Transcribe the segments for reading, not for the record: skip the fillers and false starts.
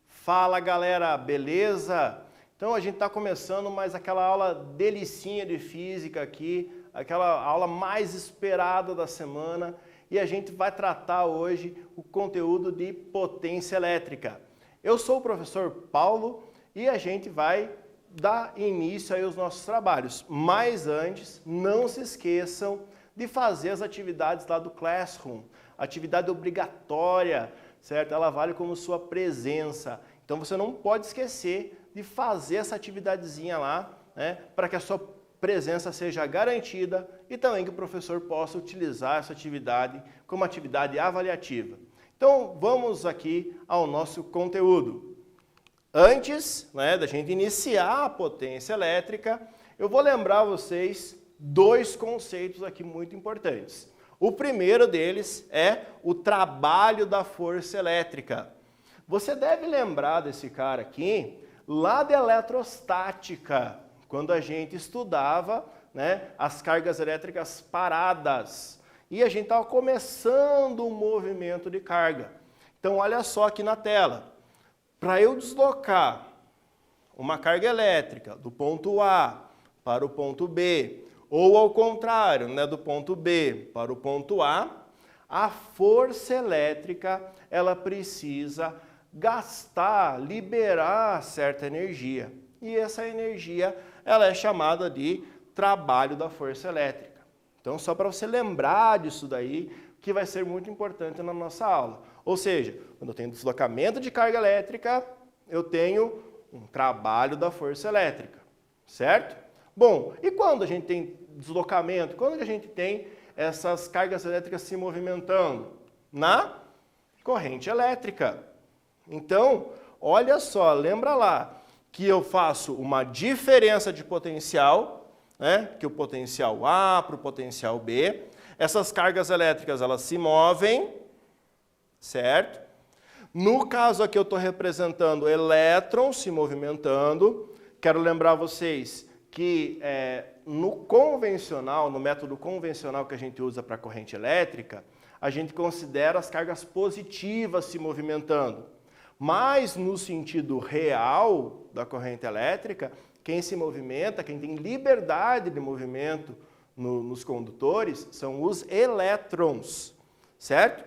Fala galera, beleza? Então a gente está começando mais aquela aula delicinha de física aqui, aquela aula mais esperada da semana, e a gente vai tratar hoje o conteúdo de potência elétrica. Eu sou o professor Paulo e a gente vai dar início aí aos nossos trabalhos. Mas antes, não se esqueçam de fazer as atividades lá do Classroom, atividade obrigatória, certo? Ela vale como sua presença. Então você não pode esquecer de fazer essa atividadezinha lá, né, para que a sua presença seja garantida e também que o professor possa utilizar essa atividade como atividade avaliativa. Então vamos aqui ao nosso conteúdo. Antes, né, da gente iniciar a potência elétrica, eu vou lembrar vocês dois conceitos aqui muito importantes. O primeiro deles é o trabalho da força elétrica. Você deve lembrar desse cara aqui, lá de eletrostática, quando a gente estudava, né, as cargas elétricas paradas. E a gente estava começando um movimento de carga. Então, olha só aqui na tela. Para eu deslocar uma carga elétrica do ponto A para o ponto B, ou ao contrário, né, do ponto B para o ponto a força elétrica ela precisa gastar, liberar certa energia. E essa energia ela é chamada de trabalho da força elétrica. Então, só para você lembrar disso daí, que vai ser muito importante na nossa aula. Ou seja, quando eu tenho deslocamento de carga elétrica, eu tenho um trabalho da força elétrica, certo? Bom, e quando a gente tem deslocamento, quando a gente tem essas cargas elétricas se movimentando? Na corrente elétrica. Então, olha só, lembra lá que eu faço uma diferença de potencial, né, que o potencial A para o potencial B. Essas cargas elétricas, elas se movem, certo? No caso aqui eu estou representando elétrons se movimentando. Quero lembrar vocês que no convencional, no método convencional que a gente usa para a corrente elétrica, a gente considera as cargas positivas se movimentando. Mas no sentido real da corrente elétrica, quem se movimenta, quem tem liberdade de movimento nos condutores, são os elétrons, certo?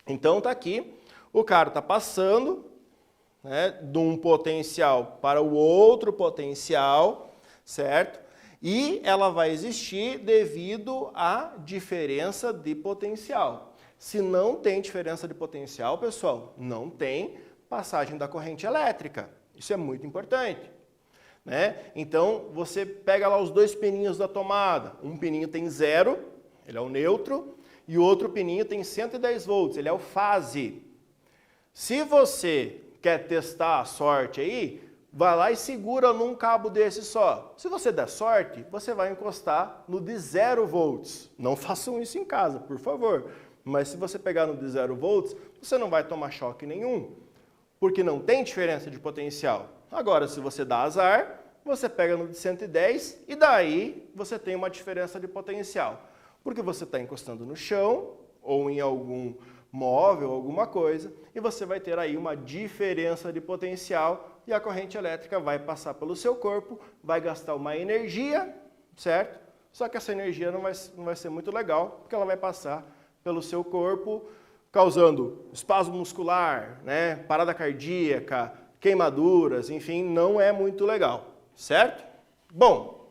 Então está aqui, o cara está passando, né, de um potencial para o outro potencial, certo? E ela vai existir devido à diferença de potencial. Se não tem diferença de potencial, pessoal, não tem passagem da corrente elétrica. Isso é muito importante, né? Então, você pega lá os dois pininhos da tomada. Um pininho tem 0, ele é o neutro, e o outro pininho tem 110 volts, ele é o fase. Se você quer testar a sorte aí, vai lá e segura num cabo desse só. Se você der sorte, você vai encostar no de 0 volts. Não façam isso em casa, por favor. Mas se você pegar no de 0 volts, você não vai tomar choque nenhum, porque não tem diferença de potencial. Agora, se você dá azar, você pega no de 110 e daí você tem uma diferença de potencial. Porque você está encostando no chão ou em algum móvel, alguma coisa, e você vai ter aí uma diferença de potencial e a corrente elétrica vai passar pelo seu corpo, vai gastar uma energia, certo? Só que essa energia não vai ser muito legal, porque ela vai passar pelo seu corpo, causando espasmo muscular, né, parada cardíaca, queimaduras, enfim, não é muito legal, certo? Bom,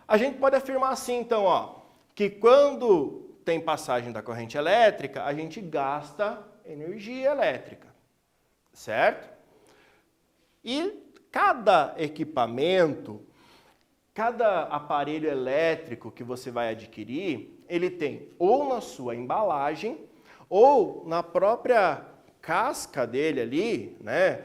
a gente pode afirmar assim, então, ó, que quando tem passagem da corrente elétrica, a gente gasta energia elétrica, certo? E cada equipamento, cada aparelho elétrico que você vai adquirir, ele tem ou na sua embalagem ou na própria casca dele ali, né?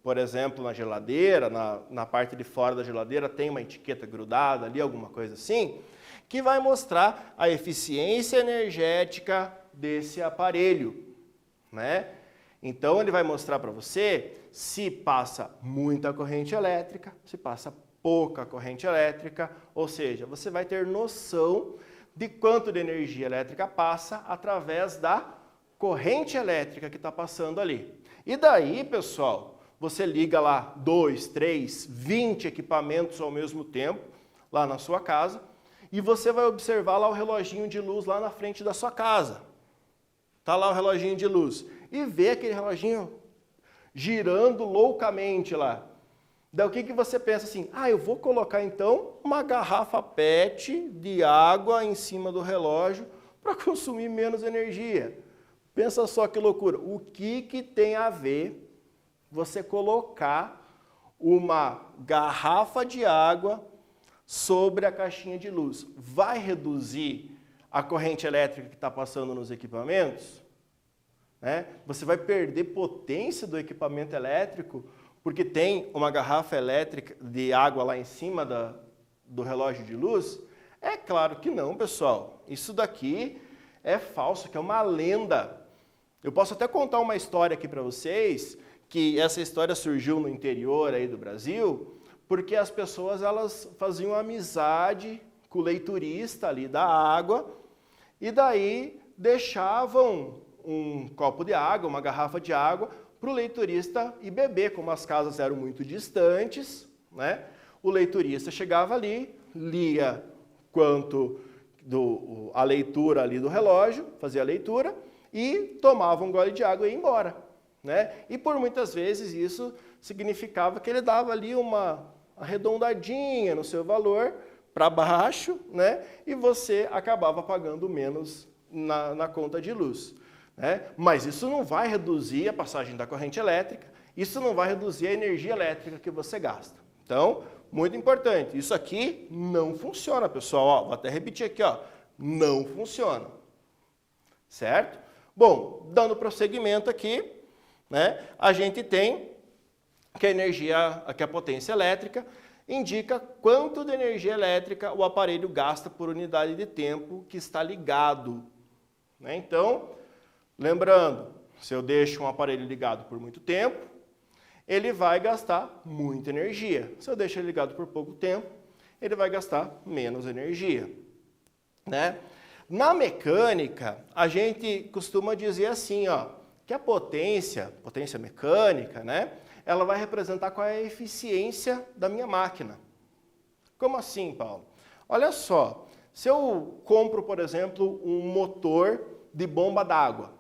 Por exemplo, na geladeira, na parte de fora da geladeira tem uma etiqueta grudada ali, alguma coisa assim, que vai mostrar a eficiência energética desse aparelho, né? Então ele vai mostrar para você se passa muita corrente elétrica, se passa pouca corrente elétrica, ou seja, você vai ter noção de quanto de energia elétrica passa através da corrente elétrica que está passando ali. E daí, pessoal, você liga lá 2, 3, 20 equipamentos ao mesmo tempo, lá na sua casa, e você vai observar lá o reloginho de luz lá na frente da sua casa. Está lá o reloginho de luz. E vê aquele reloginho girando loucamente lá. Daí o que você pensa assim? Ah, eu vou colocar então uma garrafa PET de água em cima do relógio para consumir menos energia. Pensa só que loucura. O que tem a ver você colocar uma garrafa de água sobre a caixinha de luz? Vai reduzir a corrente elétrica que está passando nos equipamentos? Você vai perder potência do equipamento elétrico porque tem uma garrafa elétrica de água lá em cima do relógio de luz? É claro que não, pessoal. Isso daqui é falso, que é uma lenda. Eu posso até contar uma história aqui para vocês, que essa história surgiu no interior aí do Brasil, porque as pessoas elas faziam amizade com o leiturista ali da água e daí deixavam um copo de água, uma garrafa de água, para o leiturista ir beber. Como as casas eram muito distantes, o leiturista chegava ali, lia a leitura ali do relógio, fazia a leitura e tomava um gole de água e ia embora. E por muitas vezes isso significava que ele dava ali uma arredondadinha no seu valor para baixo, e você acabava pagando menos na conta de luz. Mas isso não vai reduzir a passagem da corrente elétrica, isso não vai reduzir a energia elétrica que você gasta. Então, muito importante, isso aqui não funciona, pessoal. Vou até repetir aqui, não funciona. Certo? Bom, dando prosseguimento aqui, a gente tem que a potência elétrica indica quanto de energia elétrica o aparelho gasta por unidade de tempo que está ligado. Então, lembrando, se eu deixo um aparelho ligado por muito tempo, ele vai gastar muita energia. Se eu deixo ele ligado por pouco tempo, ele vai gastar menos energia. Na mecânica, a gente costuma dizer assim, que a potência mecânica, ela vai representar qual é a eficiência da minha máquina. Como assim, Paulo? Olha só, se eu compro, por exemplo, um motor de bomba d'água,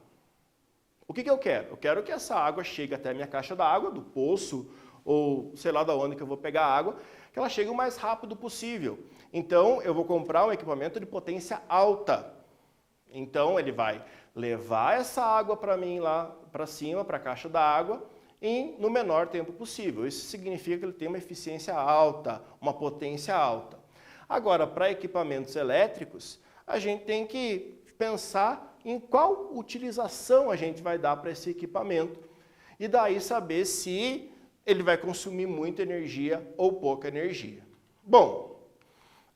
o que eu quero? Eu quero que essa água chegue até a minha caixa d'água, do poço, ou sei lá de onde que eu vou pegar a água, que ela chegue o mais rápido possível. Então, eu vou comprar um equipamento de potência alta. Então, ele vai levar essa água para mim lá para cima, para a caixa d'água, no menor tempo possível. Isso significa que ele tem uma eficiência alta, uma potência alta. Agora, para equipamentos elétricos, a gente tem que pensar em qual utilização a gente vai dar para esse equipamento e daí saber se ele vai consumir muita energia ou pouca energia. Bom,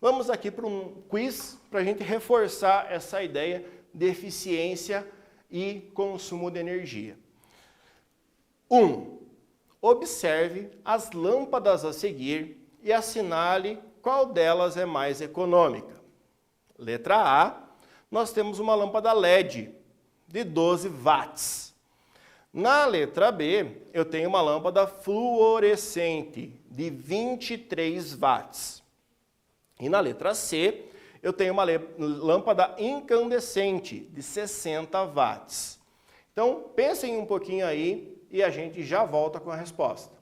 vamos aqui para um quiz para a gente reforçar essa ideia de eficiência e consumo de energia. 1. Observe as lâmpadas a seguir e assinale qual delas é mais econômica. Letra A, nós temos uma lâmpada LED de 12 watts. Na letra B, eu tenho uma lâmpada fluorescente de 23 watts. E na letra C, eu tenho uma lâmpada incandescente de 60 watts. Então, pensem um pouquinho aí e a gente já volta com a resposta.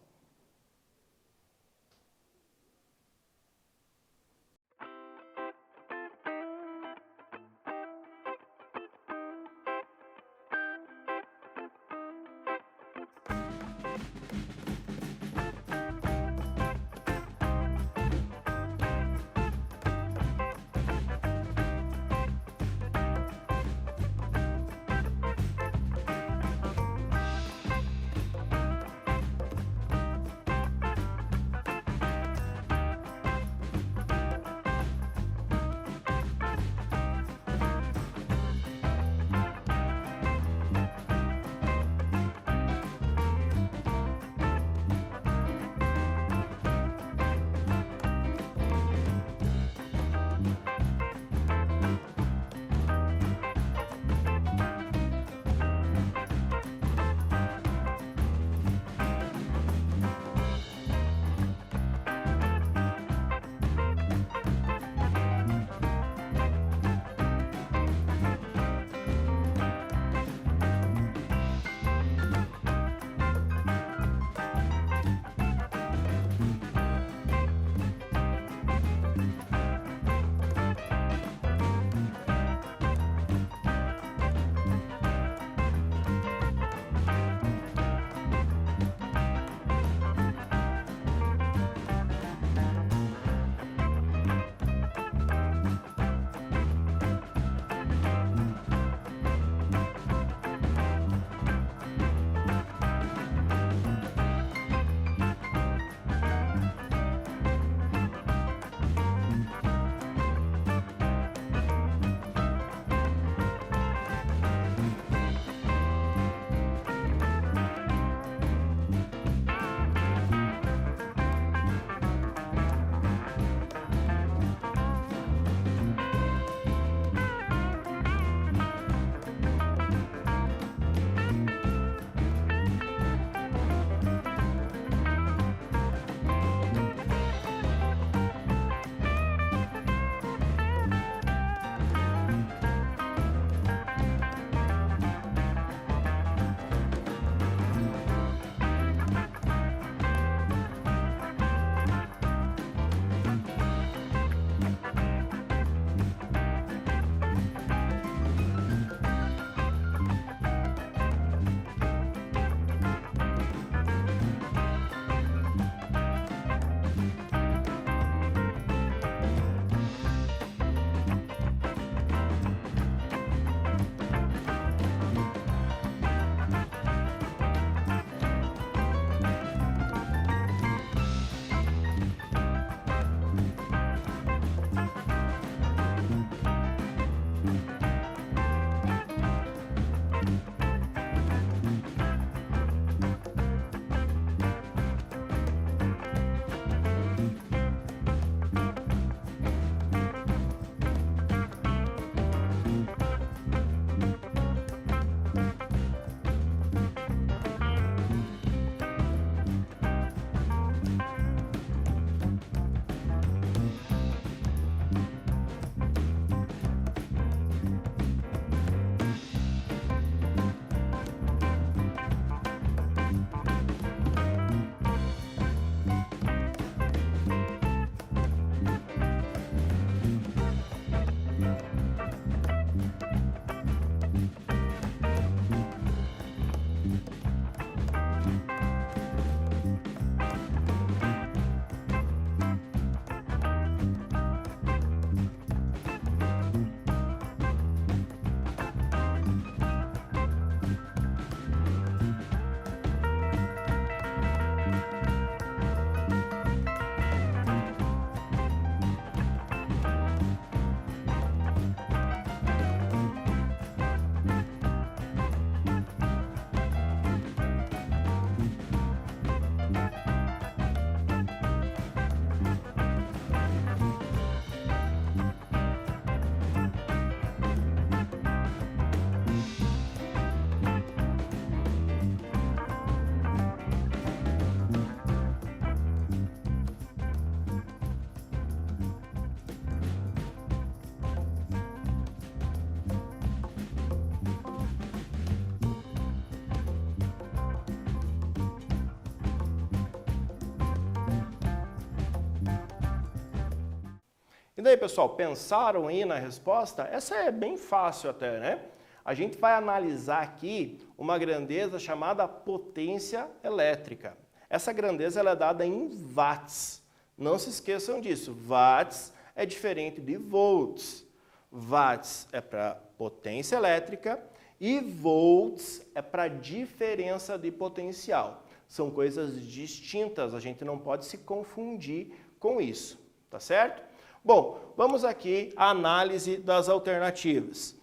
E daí, pessoal, pensaram aí na resposta? Essa é bem fácil até, né? A gente vai analisar aqui uma grandeza chamada potência elétrica. Essa grandeza ela é dada em watts. Não se esqueçam disso. Watts é diferente de volts. Watts é para potência elétrica e volts é para diferença de potencial. São coisas distintas, a gente não pode se confundir com isso, tá certo? Bom, vamos aqui à análise das alternativas.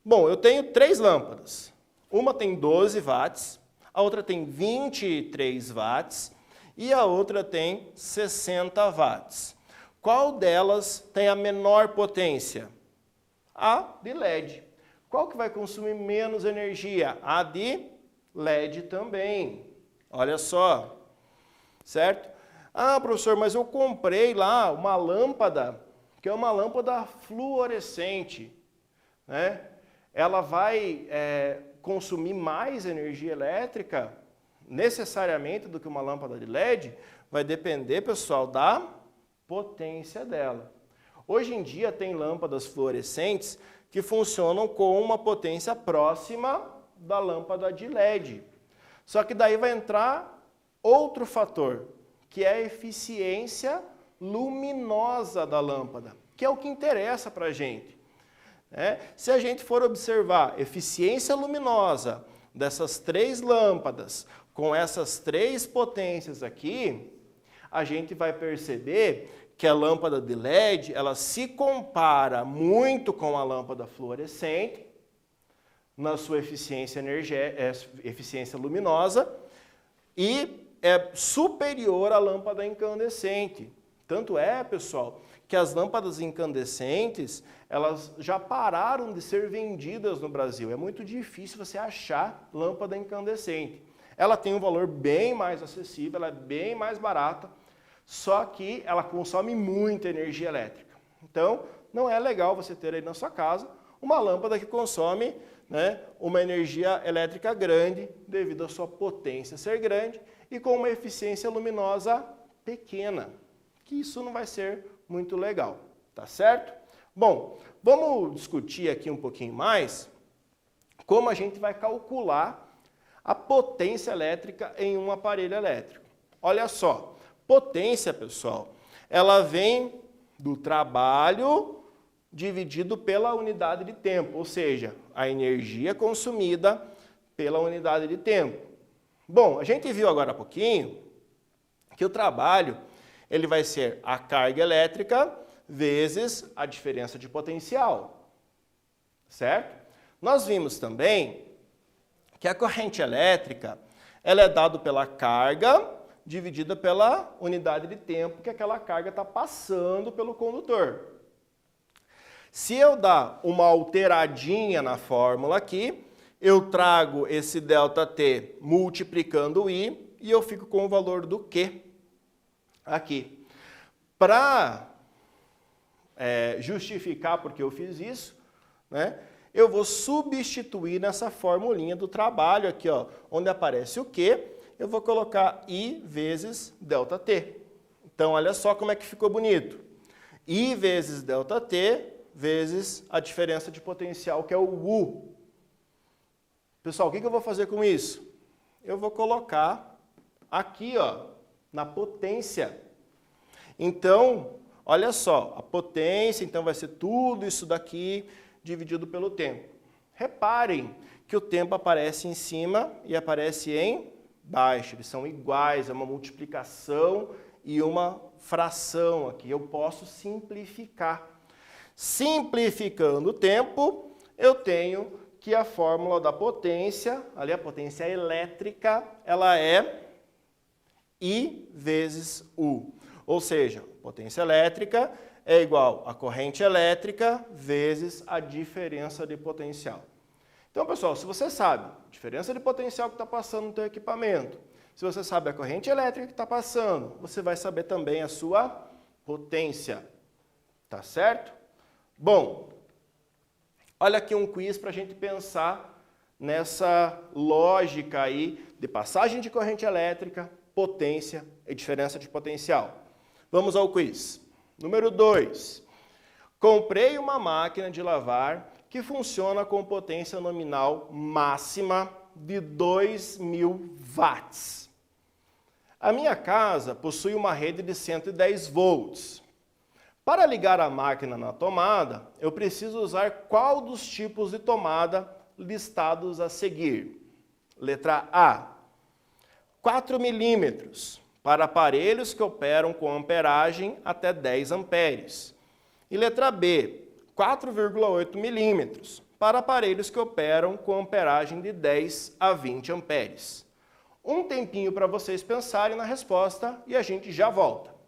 Bom, eu tenho 3 lâmpadas. Uma tem 12 watts, a outra tem 23 watts e a outra tem 60 watts. Qual delas tem a menor potência? A de LED. Qual que vai consumir menos energia? A de LED também. Olha só, certo? Ah, professor, mas eu comprei lá uma lâmpada, que é uma lâmpada fluorescente, né? Ela vai consumir mais energia elétrica necessariamente do que uma lâmpada de LED? Vai depender, pessoal, da potência dela. Hoje em dia tem lâmpadas fluorescentes que funcionam com uma potência próxima da lâmpada de LED. Só que daí vai entrar outro fator, que é a eficiência luminosa da lâmpada, que é o que interessa para a gente. Se a gente for observar eficiência luminosa dessas 3 lâmpadas, com essas 3 potências aqui, a gente vai perceber que a lâmpada de LED, ela se compara muito com a lâmpada fluorescente, na sua eficiência luminosa, e é superior à lâmpada incandescente. Tanto é, pessoal, que as lâmpadas incandescentes, elas já pararam de ser vendidas no Brasil. É muito difícil você achar lâmpada incandescente. Ela tem um valor bem mais acessível, ela é bem mais barata, só que ela consome muita energia elétrica. Então, não é legal você ter aí na sua casa uma lâmpada que consome, né, uma energia elétrica grande, devido à sua potência ser grande, e com uma eficiência luminosa pequena, que isso não vai ser muito legal, tá certo? Bom, vamos discutir aqui um pouquinho mais como a gente vai calcular a potência elétrica em um aparelho elétrico. Olha só, potência, pessoal, ela vem do trabalho dividido pela unidade de tempo, ou seja, a energia consumida pela unidade de tempo. Bom, a gente viu agora há pouquinho que o trabalho ele vai ser a carga elétrica vezes a diferença de potencial, certo? Nós vimos também que a corrente elétrica ela é dada pela carga dividida pela unidade de tempo que aquela carga está passando pelo condutor. Se eu dar uma alteradinha na fórmula aqui, eu trago esse ΔT multiplicando o I e eu fico com o valor do Q aqui. Para justificar porque eu fiz isso, né, eu vou substituir nessa formulinha do trabalho aqui, ó, onde aparece o Q, eu vou colocar I vezes ΔT. Então, olha só como é que ficou bonito. I vezes ΔT vezes a diferença de potencial, que é o U. Pessoal, o que eu vou fazer com isso? Eu vou colocar aqui, ó, na potência. Então, olha só, a potência, então, vai ser tudo isso daqui dividido pelo tempo. Reparem que o tempo aparece em cima e aparece em baixo. Eles são iguais, é uma multiplicação e uma fração aqui. Eu posso simplificar. Simplificando o tempo, eu tenho que a fórmula da potência, ali a potência elétrica, ela é I vezes U. Ou seja, potência elétrica é igual a corrente elétrica vezes a diferença de potencial. Então, pessoal, se você sabe a diferença de potencial que está passando no teu equipamento, se você sabe a corrente elétrica que está passando, você vai saber também a sua potência. Tá certo? Bom, olha aqui um quiz para a gente pensar nessa lógica aí de passagem de corrente elétrica, potência e diferença de potencial. Vamos ao quiz. Número 2. Comprei uma máquina de lavar que funciona com potência nominal máxima de 2.000 watts. A minha casa possui uma rede de 110 volts. Para ligar a máquina na tomada, eu preciso usar qual dos tipos de tomada listados a seguir? Letra A. 4 milímetros para aparelhos que operam com amperagem até 10 amperes. E letra B. 4,8 milímetros para aparelhos que operam com amperagem de 10 a 20 amperes. Um tempinho para vocês pensarem na resposta e a gente já volta.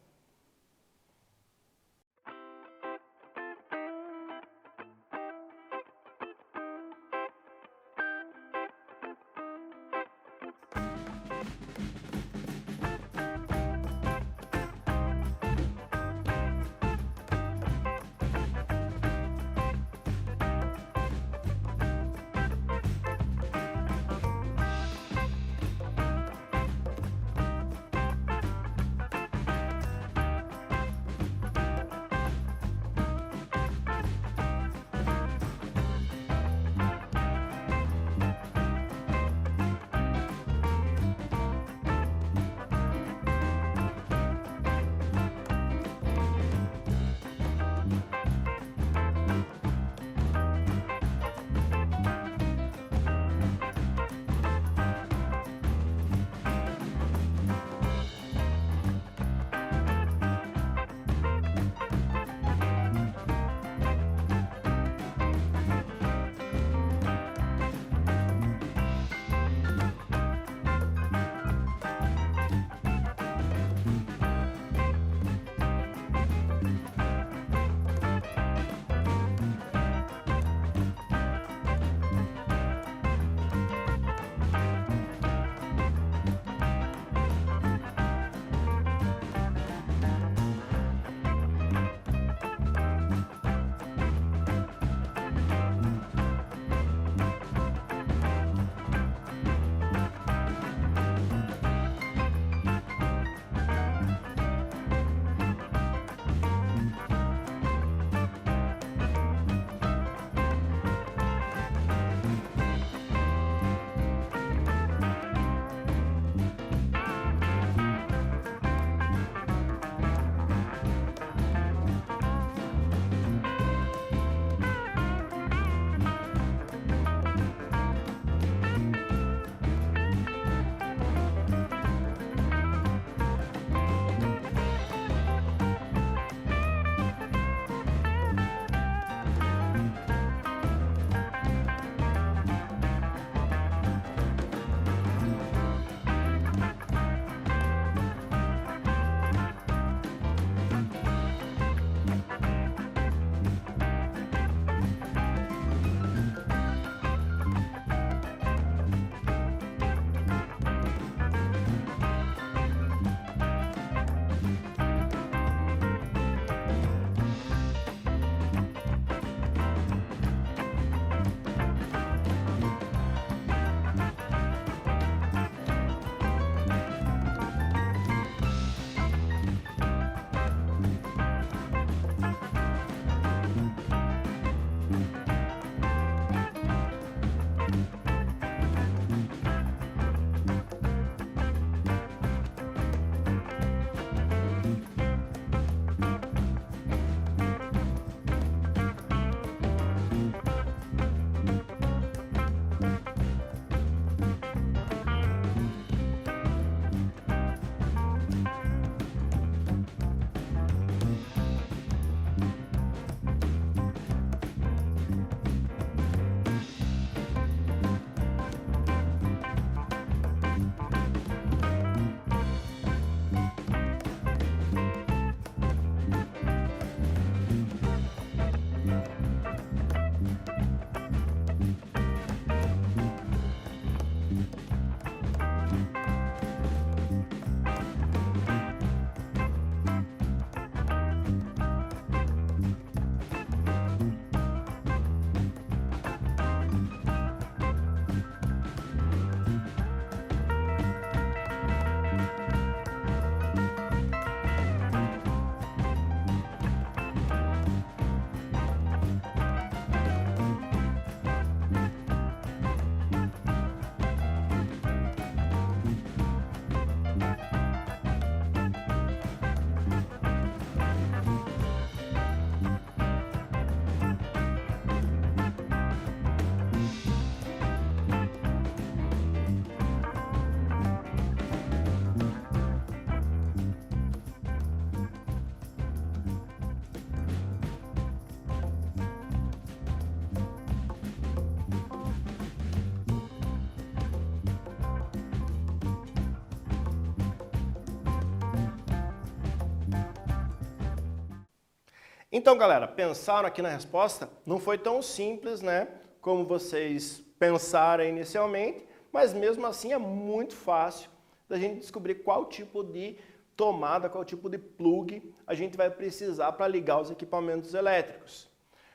Então, galera, pensaram aqui na resposta? Não foi tão simples, né, como vocês pensaram inicialmente, mas mesmo assim é muito fácil da gente descobrir qual tipo de tomada, qual tipo de plug a gente vai precisar para ligar os equipamentos elétricos.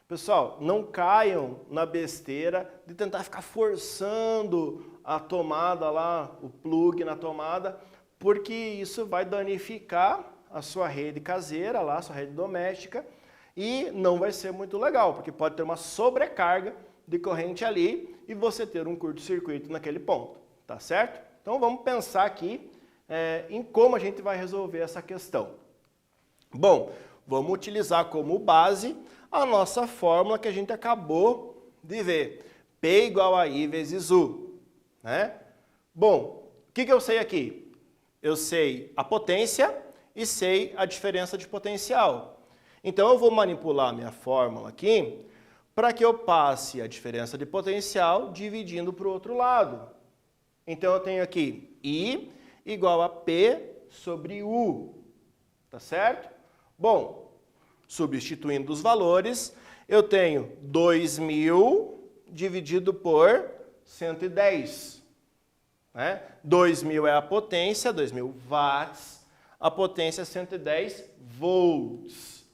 Pessoal, não caiam na besteira de tentar ficar forçando a tomada lá, o plug na tomada, porque isso vai danificar a sua rede caseira, lá, a sua rede doméstica, e não vai ser muito legal, porque pode ter uma sobrecarga de corrente ali e você ter um curto-circuito naquele ponto, tá certo? Então vamos pensar aqui em como a gente vai resolver essa questão. Bom, vamos utilizar como base a nossa fórmula que a gente acabou de ver. P igual a I vezes U, né? Bom, o que eu sei aqui? Eu sei a potência e sei a diferença de potencial. Então eu vou manipular a minha fórmula aqui para que eu passe a diferença de potencial dividindo para o outro lado. Então eu tenho aqui I igual a P sobre U, tá certo? Bom, substituindo os valores, eu tenho 2.000 dividido por 110. Né? 2.000 é a potência, 2.000 watts, a potência é 110 volts.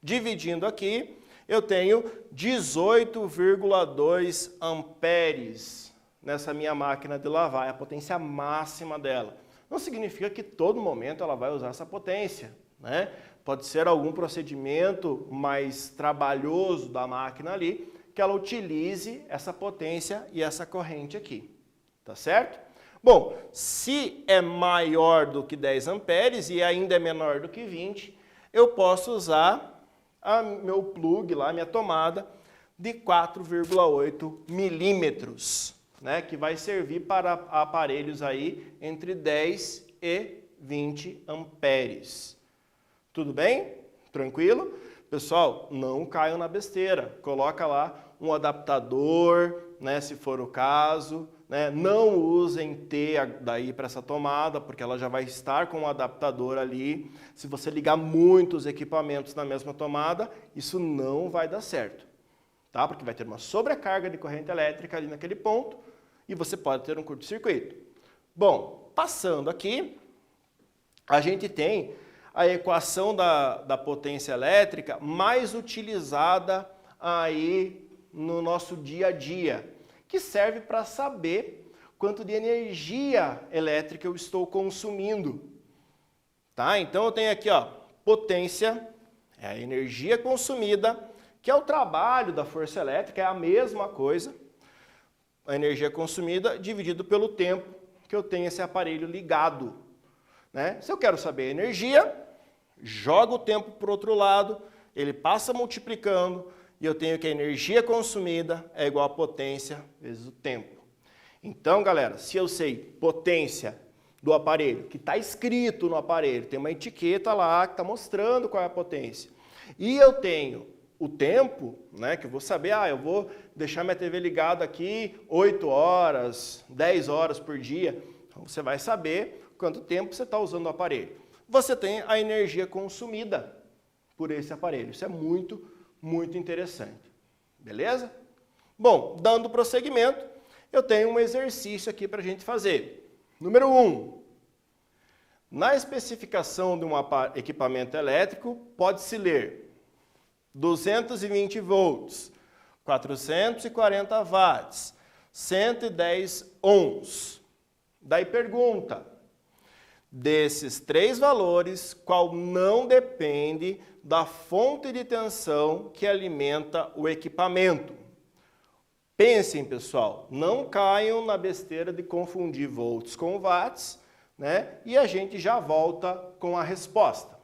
Dividindo aqui, eu tenho 18,2 amperes nessa minha máquina de lavar, é a potência máxima dela. Não significa que todo momento ela vai usar essa potência, né? Pode ser algum procedimento mais trabalhoso da máquina ali, que ela utilize essa potência e essa corrente aqui, tá certo? Bom, se é maior do que 10 amperes e ainda é menor do que 20, eu posso usar meu plug lá, minha tomada de 4,8 milímetros, né, que vai servir para aparelhos aí entre 10 e 20 amperes. Tudo bem? Tranquilo? Pessoal, não caiam na besteira. Coloca lá um adaptador, né, se for o caso, né? Não usem T daí para essa tomada, porque ela já vai estar com um adaptador ali. Se você ligar muitos equipamentos na mesma tomada, isso não vai dar certo, tá? Porque vai ter uma sobrecarga de corrente elétrica ali naquele ponto e você pode ter um curto-circuito. Bom, passando aqui, a gente tem a equação da potência elétrica mais utilizada aí no nosso dia a dia, que serve para saber quanto de energia elétrica eu estou consumindo. Tá? Então eu tenho aqui, ó, potência, é a energia consumida, que é o trabalho da força elétrica, é a mesma coisa. A energia consumida dividido pelo tempo que eu tenho esse aparelho ligado. Né? Se eu quero saber a energia, jogo o tempo para o outro lado, ele passa multiplicando, e eu tenho que a energia consumida é igual a potência vezes o tempo. Então, galera, se eu sei potência do aparelho, que está escrito no aparelho, tem uma etiqueta lá que está mostrando qual é a potência, e eu tenho o tempo, né, que eu vou saber, eu vou deixar minha TV ligada aqui 8 horas, 10 horas por dia, então você vai saber quanto tempo você está usando o aparelho. Você tem a energia consumida por esse aparelho, isso é muito interessante, beleza? Bom, dando prosseguimento, eu tenho um exercício aqui para a gente fazer. Número 1, na especificação de um equipamento elétrico, pode-se ler 220 volts, 440 watts, 110 ohms. Daí pergunta, desses 3 valores, qual não depende da fonte de tensão que alimenta o equipamento? Pensem, pessoal, não caiam na besteira de confundir volts com watts, né? E a gente já volta com a resposta.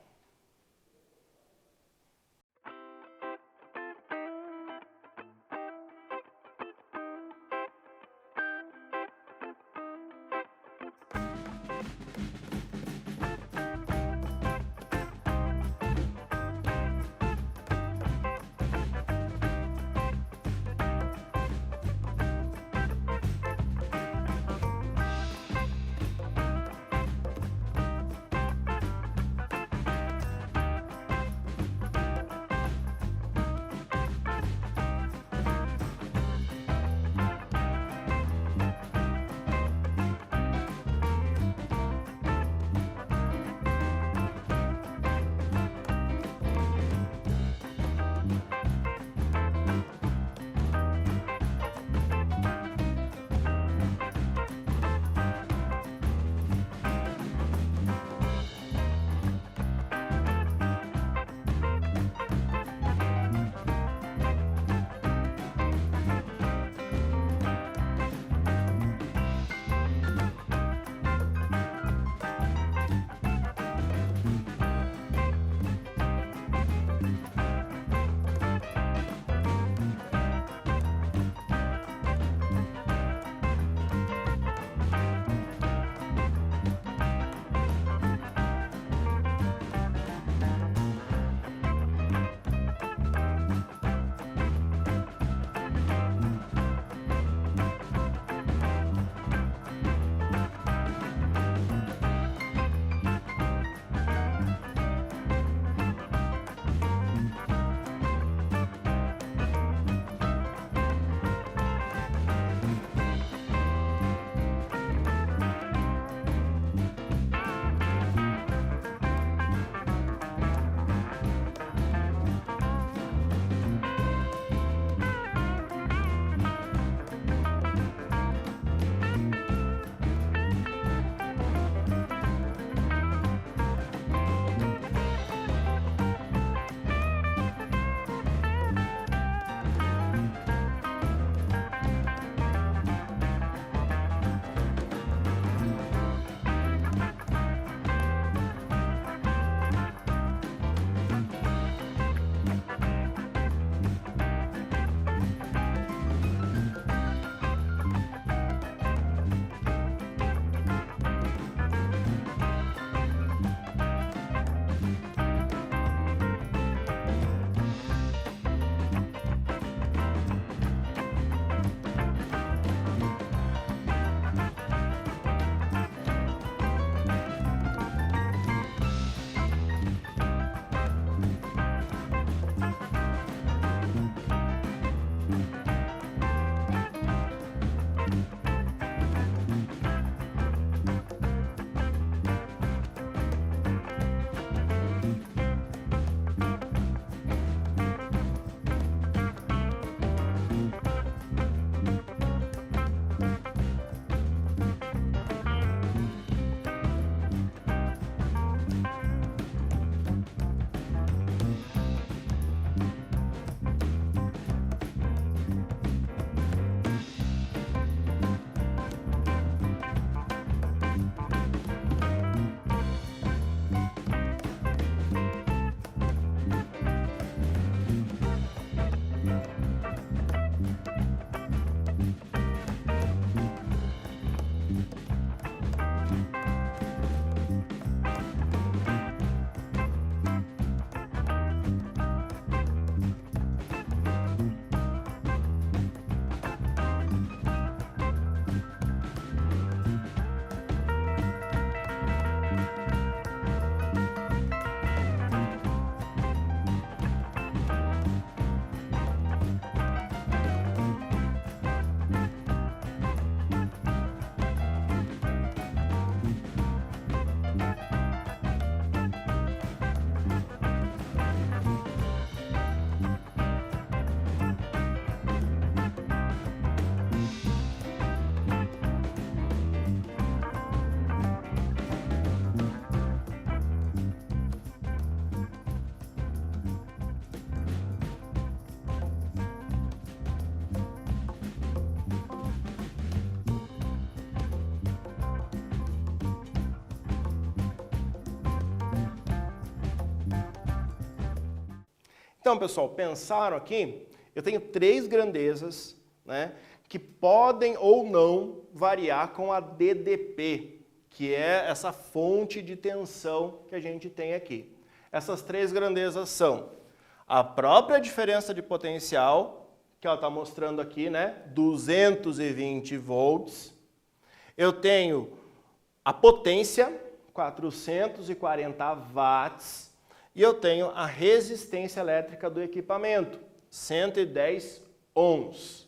Então, pessoal, pensaram aqui? Eu tenho 3 grandezas, né, que podem ou não variar com a DDP, que é essa fonte de tensão que a gente tem aqui. Essas 3 grandezas são a própria diferença de potencial, que ela está mostrando aqui, né, 220 volts. Eu tenho a potência, 440 watts, e eu tenho a resistência elétrica do equipamento, 110 ohms.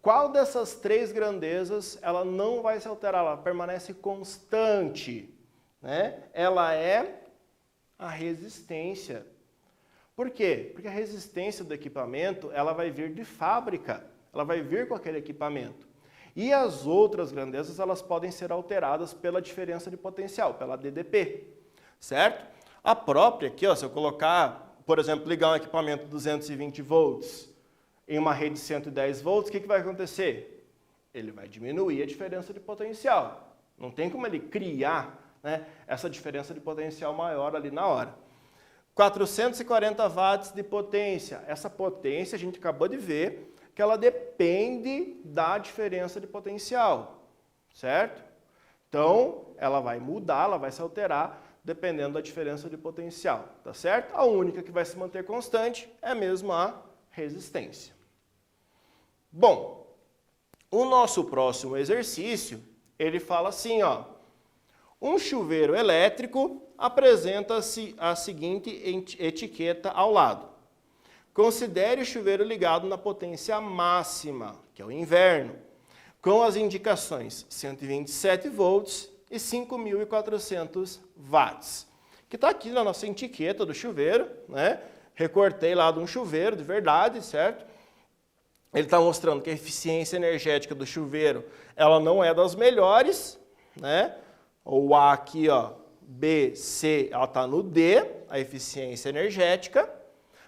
Qual dessas 3 grandezas ela não vai se alterar, ela permanece constante, né? Ela é a resistência. Por quê? Porque a resistência do equipamento ela vai vir de fábrica, ela vai vir com aquele equipamento. E as outras grandezas elas podem ser alteradas pela diferença de potencial, pela DDP, certo? A própria aqui, ó, se eu colocar, por exemplo, ligar um equipamento de 220 volts em uma rede de 110 volts, o que vai acontecer? Ele vai diminuir a diferença de potencial. Não tem como ele criar, né, essa diferença de potencial maior ali na hora. 440 watts de potência. Essa potência, a gente acabou de ver, que ela depende da diferença de potencial, certo? Então, ela vai mudar, ela vai se alterar, dependendo da diferença de potencial, tá certo? A única que vai se manter constante é mesmo a resistência. Bom, o nosso próximo exercício, ele fala assim, ó, um chuveiro elétrico apresenta-se a seguinte etiqueta ao lado. Considere o chuveiro ligado na potência máxima, que é o inverno, com as indicações 127 volts e 5.400 watts, que está aqui na nossa etiqueta do chuveiro, né? Recortei lá de um chuveiro de verdade, certo? Ele está mostrando que a eficiência energética do chuveiro, ela não é das melhores, né? O A aqui, ó, B, C, ela está no D, a eficiência energética.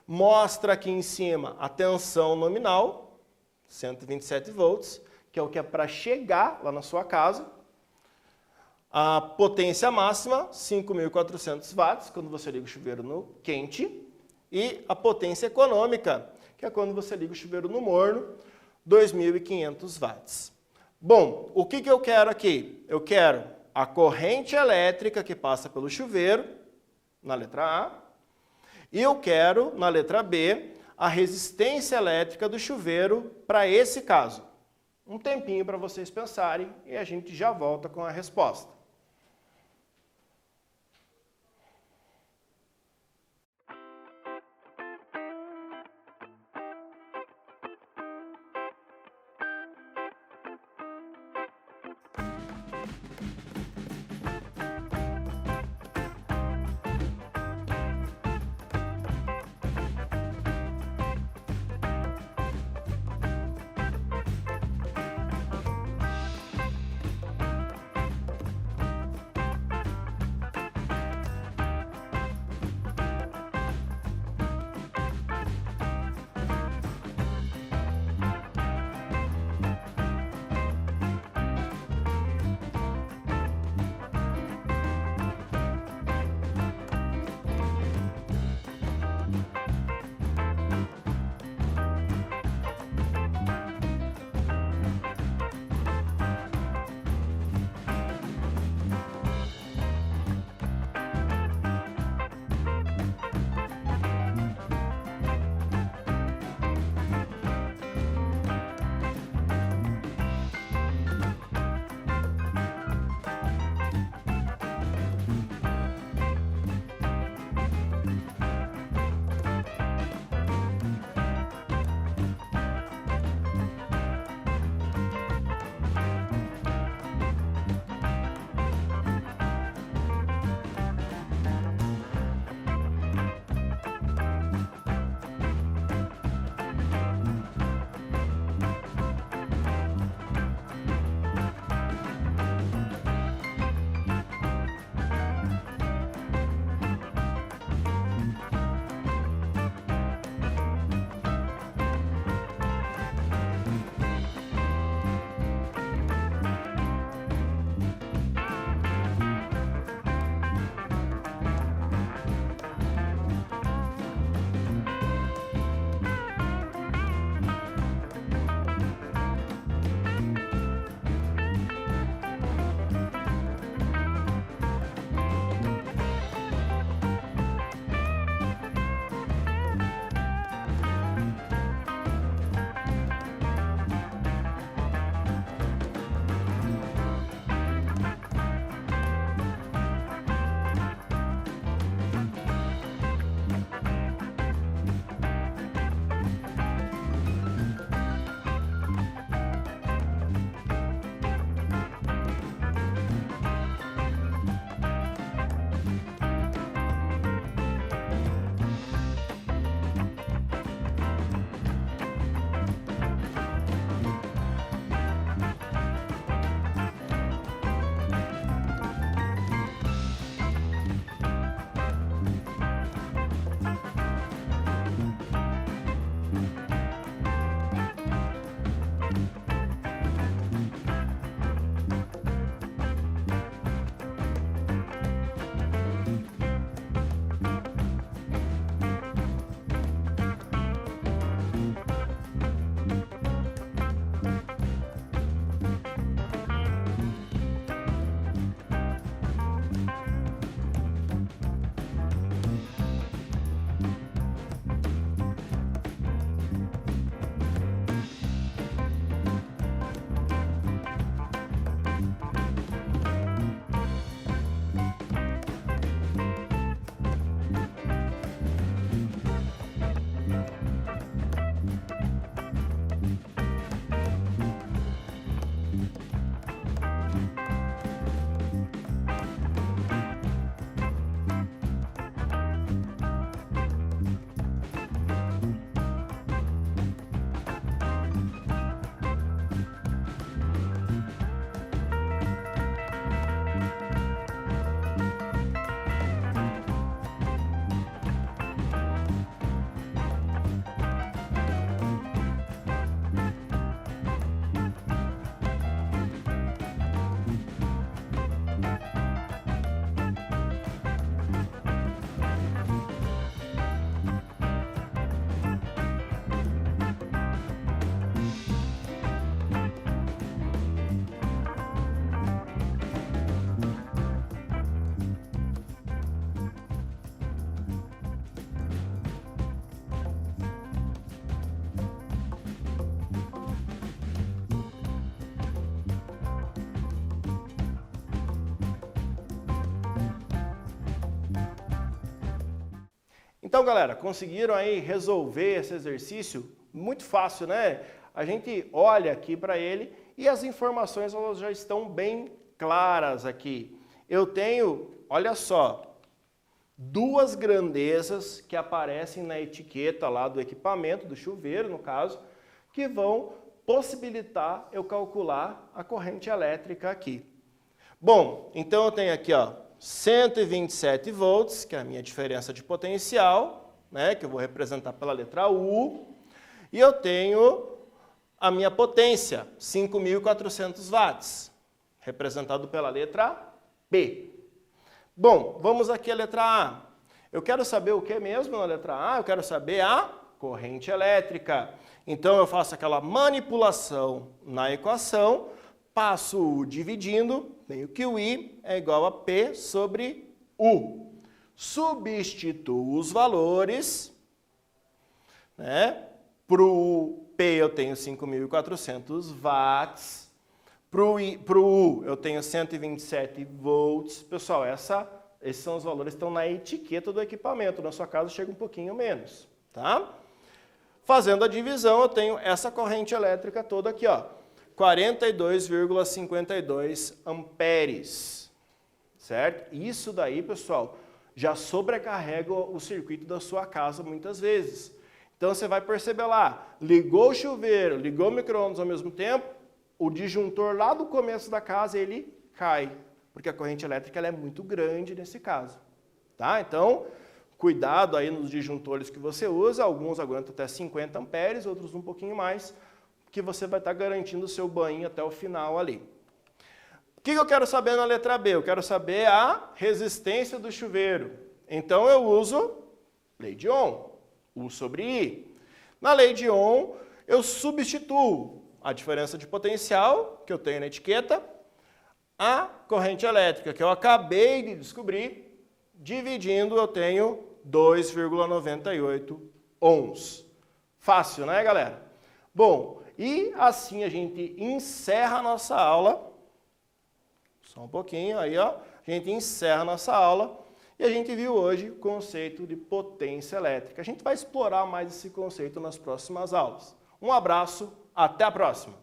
Mostra aqui em cima a tensão nominal, 127 volts, que é o que é para chegar lá na sua casa. A potência máxima, 5.400 watts, quando você liga o chuveiro no quente. E a potência econômica, que é quando você liga o chuveiro no morno, 2.500 watts. Bom, o que eu quero aqui? Eu quero a corrente elétrica que passa pelo chuveiro, na letra A, e eu quero, na letra B, a resistência elétrica do chuveiro para esse caso. Um tempinho para vocês pensarem e a gente já volta com a resposta. Então, galera, conseguiram aí resolver esse exercício? Muito fácil, né? A gente olha aqui para ele e as informações elas já estão bem claras aqui. Eu tenho, olha só, duas grandezas que aparecem na etiqueta lá do equipamento, do chuveiro no caso, que vão possibilitar eu calcular a corrente elétrica aqui. Bom, então eu tenho aqui, ó, 127 volts, que é a minha diferença de potencial, né, que eu vou representar pela letra U, e eu tenho a minha potência, 5.400 watts, representado pela letra P. Bom, vamos aqui à letra A. Eu quero saber o que mesmo na letra A? Eu quero saber a corrente elétrica. Então eu faço aquela manipulação na equação, passo o dividindo, tenho que o I é igual a P sobre U. Substituo os valores, né? Para o P eu tenho 5.400 watts, para o U eu tenho 127 volts. Pessoal, esses são os valores que estão na etiqueta do equipamento. Na sua casa chega um pouquinho menos, tá? Fazendo a divisão, eu tenho essa corrente elétrica toda aqui, ó, 42,52 amperes, certo? Isso daí, pessoal, já sobrecarrega o circuito da sua casa muitas vezes. Então você vai perceber lá, ligou o chuveiro, ligou o micro-ondas ao mesmo tempo, o disjuntor lá do começo da casa ele cai, porque a corrente elétrica ela é muito grande nesse caso, tá? Então, cuidado aí nos disjuntores que você usa, alguns aguentam até 50 amperes, outros um pouquinho mais, que você vai estar garantindo o seu banho até o final ali. O que eu quero saber na letra B? Eu quero saber a resistência do chuveiro. Então eu uso lei de Ohm, U sobre I. Na lei de Ohm, eu substituo a diferença de potencial que eu tenho na etiqueta, a corrente elétrica que eu acabei de descobrir, dividindo eu tenho 2,98 ohms. Fácil, né, galera? Bom, e assim a gente encerra a nossa aula. Só um pouquinho aí, ó. A gente encerra a nossa aula e a gente viu hoje o conceito de potência elétrica. A gente vai explorar mais esse conceito nas próximas aulas. Um abraço, até a próxima!